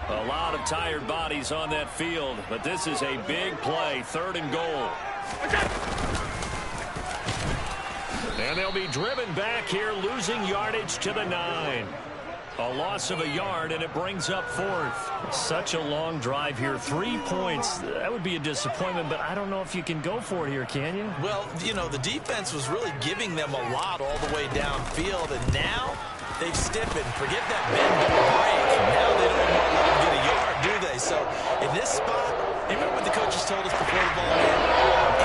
A lot of tired bodies on that field, but this is a big play, 3rd and goal. And they'll be driven back here, losing yardage to the 9. A loss of a yard, and it brings up 4th. Such a long drive here. 3 points. That would be a disappointment, but I don't know if you can go for it here, can you? Well, you know, the defense was really giving them a lot all the way downfield, and now they've stiffened. Forget that bend don't break. Now they don't want to let them get a yard, do they? So in this spot, remember what the coaches told us before the ball game?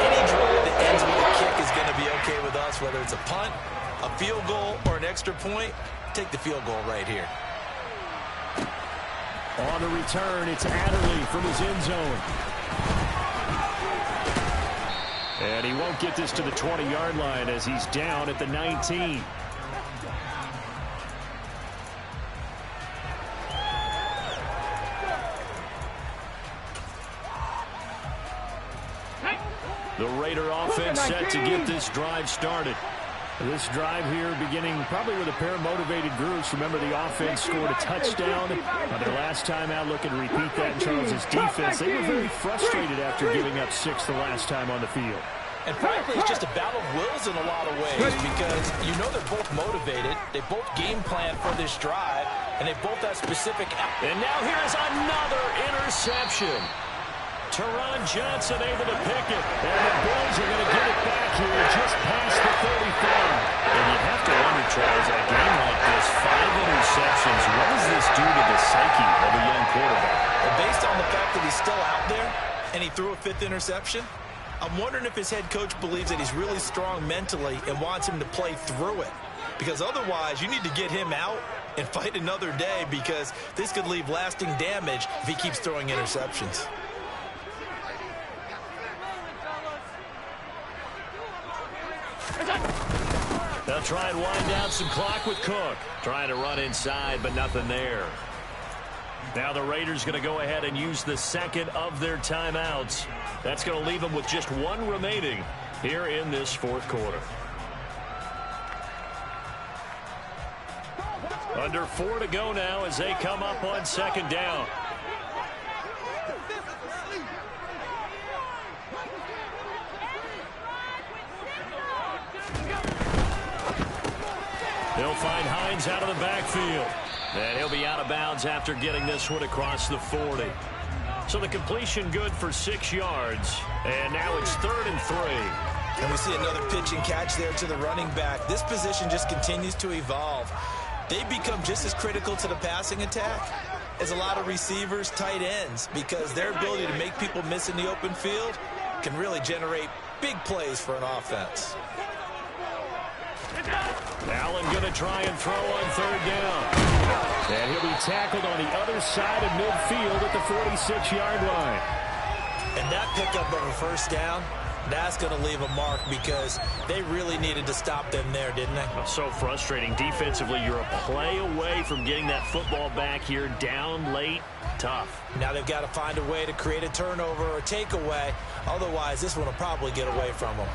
Any drive that ends with a kick is going to be okay with us, whether it's a punt, a field goal, or an extra point. Take the field goal right here. On the return, it's Adderley from his end zone. And he won't get this to the 20-yard line as he's down at the 19. The Raider offense set to get this drive started. This drive here beginning probably with a pair of motivated groups. Remember, the offense scored a touchdown on their last time out. Looking to repeat that in Charles' defense. They were very frustrated after giving up 6 the last time on the field. And frankly, it's just a battle of wills in a lot of ways, because you know they're both motivated. They both game plan for this drive, and they both have specific... And now here's another interception. Teron Johnson able to pick it, and the Bills are going to get it back here just past the 35. And you have to wonder, Charles, in a game like this, 5 interceptions, what does this do to the psyche of a young quarterback? Well, based on the fact that he's still out there and he threw a 5th interception, I'm wondering if his head coach believes that he's really strong mentally and wants him to play through it. Because otherwise, you need to get him out and fight another day, because this could leave lasting damage if he keeps throwing interceptions. They'll try and wind down some clock with Cook. Trying to run inside, but nothing there. Now the Raiders going to go ahead and use the second of their timeouts. That's going to leave them with just 1 remaining here in this 4th quarter. Under 4 to go now as they come up on 2nd down. They'll find Hines out of the backfield. And he'll be out of bounds after getting this one across the 40. So the completion good for 6 yards. And now it's 3rd and 3. And we see another pitch and catch there to the running back. This position just continues to evolve. They become just as critical to the passing attack as a lot of receivers, tight ends, because their ability to make people miss in the open field can really generate big plays for an offense. Allen going to try and throw on 3rd down. And he'll be tackled on the other side of midfield at the 46-yard line. And that pickup of a 1st down, that's going to leave a mark, because they really needed to stop them there, didn't they? So frustrating. Defensively, you're a play away from getting that football back here, down late. Tough. Now they've got to find a way to create a turnover or a takeaway. Otherwise, this one will probably get away from them.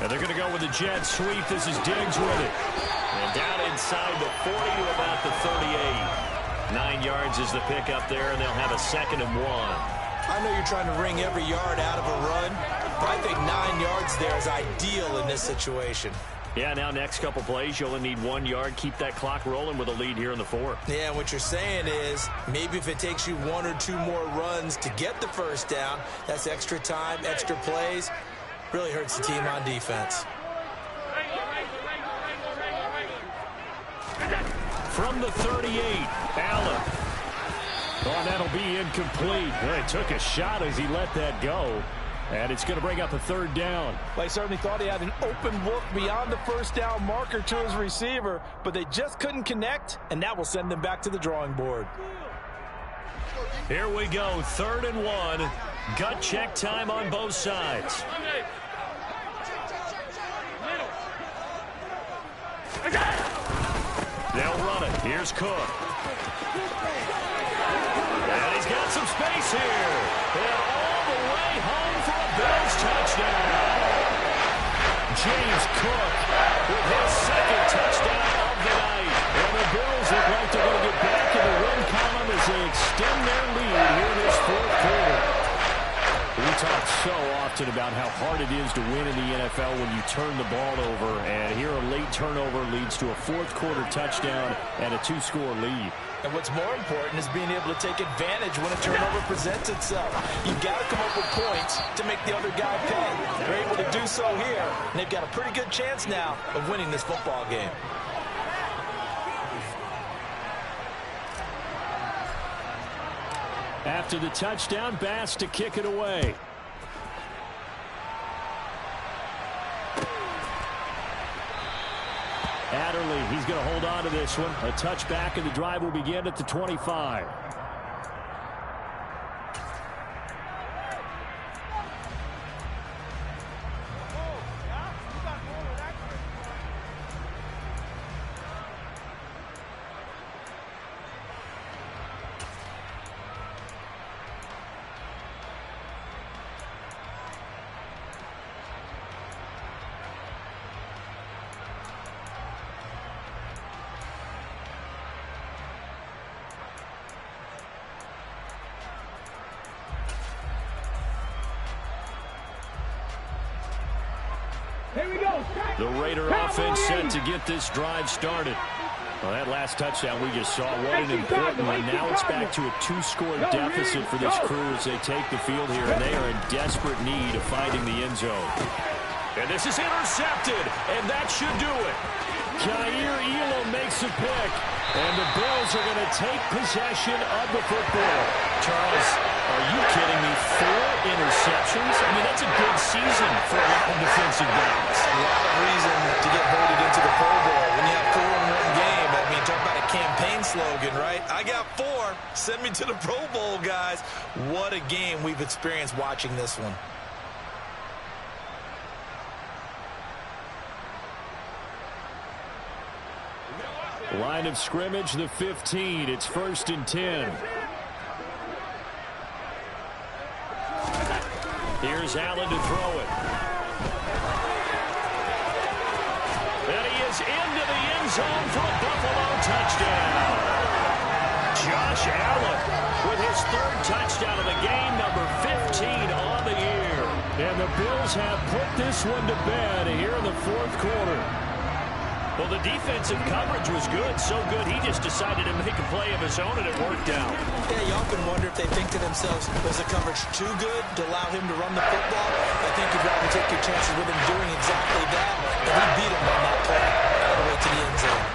And they're going to go with a jet sweep. This is Diggs with it. And down inside the 40 to about the 38. 9 yards is the pickup there, and they'll have a 2nd and 1. I know you're trying to wring every yard out of a run, but I think 9 yards there is ideal in this situation. Yeah, now next couple plays, you only need 1 yard. Keep that clock rolling with a lead here in the fourth. Yeah, what you're saying is maybe if it takes you 1 or 2 more runs to get the first down, that's extra time, extra plays. Really hurts the team on defense. From the 38, Allen. Oh, that'll be incomplete. Well, he took a shot as he let that go. And it's going to bring up a third down. They certainly thought he had an open look beyond the first down marker to his receiver, but they just couldn't connect, and that will send them back to the drawing board. Here we go, 3rd and 1. Gut check time on both sides. They'll run it. Here's Cook. And he's got some space here. And all the way home for a Bills touchdown. James Cook with his 2nd touchdown of the night. And the Bills look like they're going to get back in the win column as they extend their lead here in this 4th quarter. We talk so often about how hard it is to win in the NFL when you turn the ball over, and here a late turnover leads to a 4th quarter touchdown and a 2-score lead. And what's more important is being able to take advantage when a turnover presents itself. You've got to come up with points to make the other guy pay. They're able to do so here, and they've got a pretty good chance now of winning this football game. After the touchdown, Bass to kick it away. Adderley, he's going to hold on to this one. A touchback, and the drive will begin at the 25. The Raider offense set to get this drive started. Well, that last touchdown we just saw, what an important one. Now it's back to a 2-score deficit for this crew as they take the field here, and they are in desperate need of finding the end zone. And this is intercepted, and that should do it. Jair Elam makes a pick, and the Bills are going to take possession of the football. Charles, are you kidding me? 4 interceptions? I mean, that's a good season for a lot of defensive backs. A lot of reason to get voted into the Pro Bowl. When you have 4 in one game, I mean, talk about a campaign slogan, right? I got 4. Send me to the Pro Bowl, guys. What a game we've experienced watching this one. Line of scrimmage, the 15. It's 1st and 10. Here's Allen to throw it. And he is into the end zone for a Buffalo touchdown. Josh Allen with his 3rd touchdown of the game, number 15 on the year. And the Bills have put this one to bed here in the 4th quarter. Well, the defensive coverage was good, so good he just decided to make a play of his own, and it worked out. Yeah, you often wonder if they think to themselves, was the coverage too good to allow him to run the football? I think you'd rather take your chances with him doing exactly that, and he beat him on that play all the way to the end zone.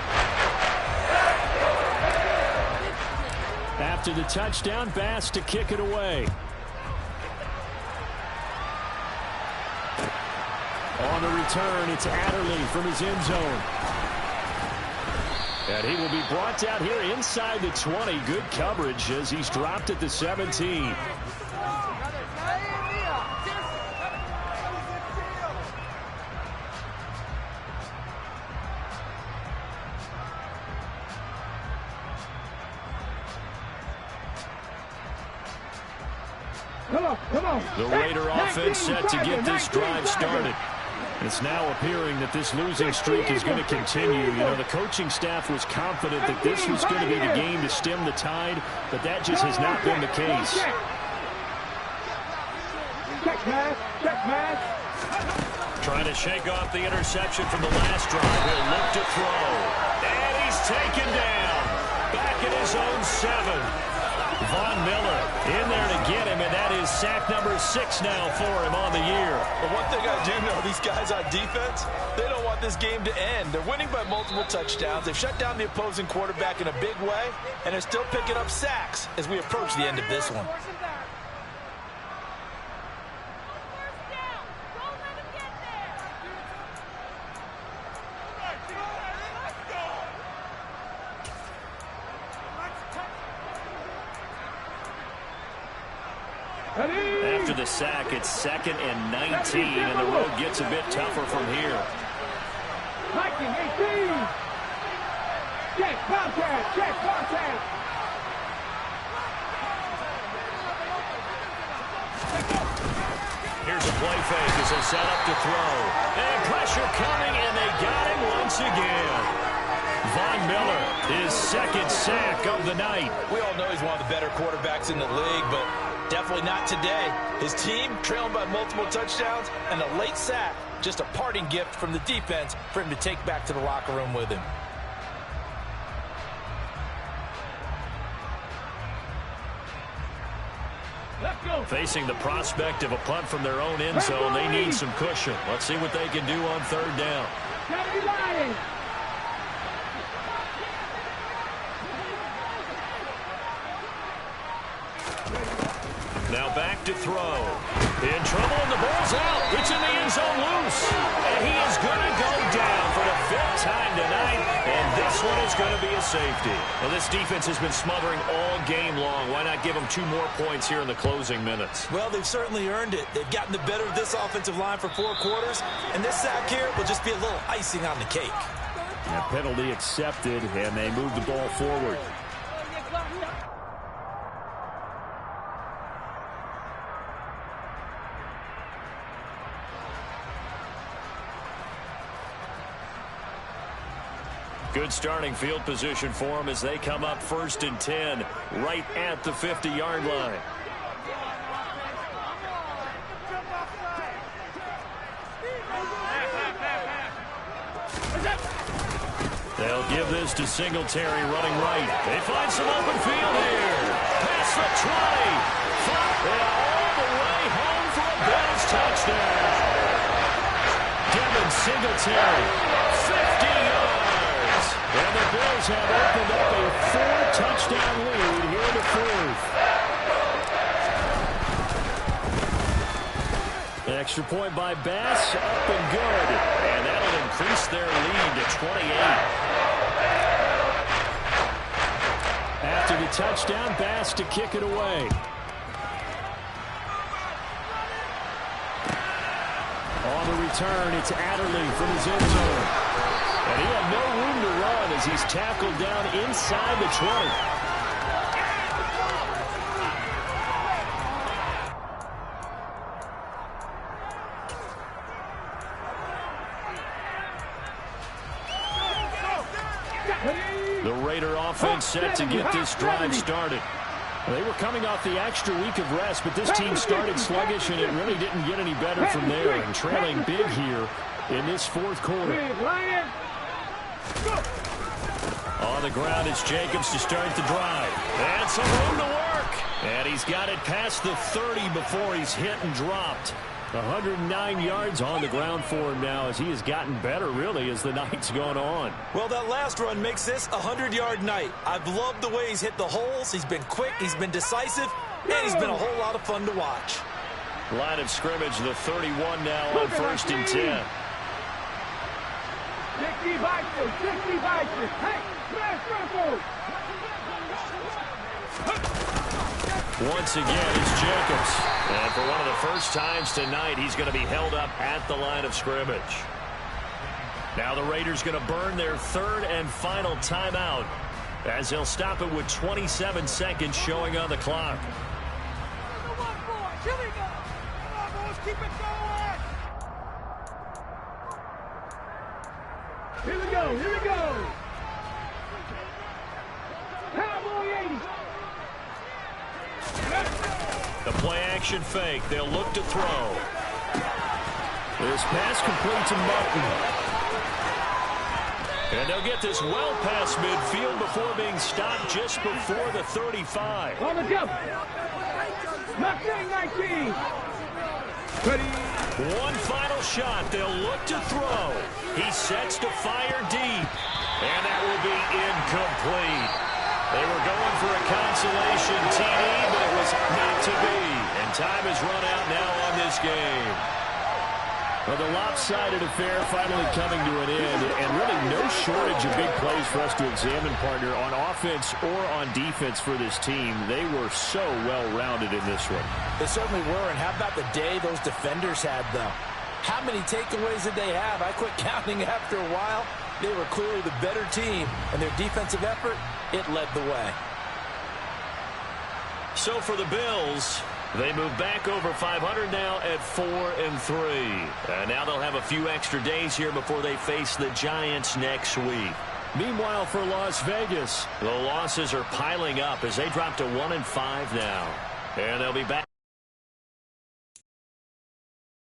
After the touchdown, Bass to kick it away. On the return, it's Adderley from his end zone. And he will be brought down here inside the 20. Good coverage as he's dropped at the 17. Come on. The Raider offense set to get this drive started. It's now appearing that this losing streak is going to continue. You know, the coaching staff was confident that this was going to be the game to stem the tide, but that just has not been the case. Check, man. Trying to shake off the interception from the last drive. He'll look to throw. And he's taken down. Back at his own 7. Von Miller in there to get him, and that is sack number 6 now for him on the year. But one thing I do know, these guys on defense, they don't want this game to end. They're winning by multiple touchdowns. They've shut down the opposing quarterback in a big way, and they're still picking up sacks as we approach the end of this one. After the sack, it's 2nd and 19, and the road gets a bit tougher from here. Viking 18. Check contact. Check contact. Here's a play fake as they set up to throw. And pressure coming, and they got him once again. Von Miller, his 2nd sack of the night. We all know he's one of the better quarterbacks in the league, but definitely not today. His team trailing by multiple touchdowns, and a late sack, just a parting gift from the defense for him to take back to the locker room with him. Let's go. Facing the prospect of a punt from their own end zone, they need some cushion. Let's see what they can do on 3rd down. Gotta be lying. Now back to throw. In trouble, and the ball's out. It's in the end zone loose. And he is going to go down for the 5th time tonight. And this one is going to be a safety. Well, this defense has been smothering all game long. Why not give them 2 more points here in the closing minutes? Well, they've certainly earned it. They've gotten the better of this offensive line for 4 quarters. And this sack here will just be a little icing on the cake. A penalty accepted, and they move the ball forward. Good starting field position for them as they come up 1st and 10 right at the 50-yard line. They'll give this to Singletary running right. They find some open field here. Past the 20. And all the way home for a Bills touchdown. Devin Singletary, 50 yards. And the Bills have opened up a 4-touchdown lead here in the 4th. Extra point by Bass, up and good. And that'll increase their lead to 28. After the touchdown, Bass to kick it away. On the return, it's Adderley from his end zone. And he had no room to run as he's tackled down inside the 20. The Raider offense set to get this drive started. They were coming off the extra week of rest, but this team started sluggish, and it really didn't get any better from there. And trailing big here in this 4th quarter. On the ground, it's Jacobs to start the drive. And some room to work. And he's got it past the 30 before he's hit and dropped. 109 yards on the ground for him now as he has gotten better, really, as the night's gone on. Well, that last run makes this a 100-yard night. I've loved the way he's hit the holes. He's been quick, he's been decisive, and he's been a whole lot of fun to watch. Line of scrimmage, the 31 now on 1st and 10. 60 Vikings, 60 Vikings. Hey, smash circle. Once again, it's Jacobs. And for one of the first times tonight, he's going to be held up at the line of scrimmage. Now the Raiders going to burn their 3rd and final timeout as they'll stop it with 27 seconds showing on the clock. Here we go. Come on, boys, keep it going. Here we go, here we go. Cowboy 80. The play action fake. They'll look to throw. This pass complete to Martin. And they'll get this well past midfield before being stopped just before the 35. On the jump. Mustang 19. Ready. One final shot. They'll look to throw. He sets to fire deep. And that will be incomplete. They were going for a consolation TD, but it was not to be. And time has run out now on this game. Well, the lopsided affair finally coming to an end, and really no shortage of big plays for us to examine, partner, on offense or on defense for this team. They were so well-rounded in this one. They certainly were, and how about the day those defenders had, though? How many takeaways did they have? I quit counting after a while. They were clearly the better team, and their defensive effort, it led the way. So for the Bills, they move back over 500 now at 4-3. And now they'll have a few extra days here before they face the Giants next week. Meanwhile, for Las Vegas, the losses are piling up as they drop to 1-5 now. And they'll be back.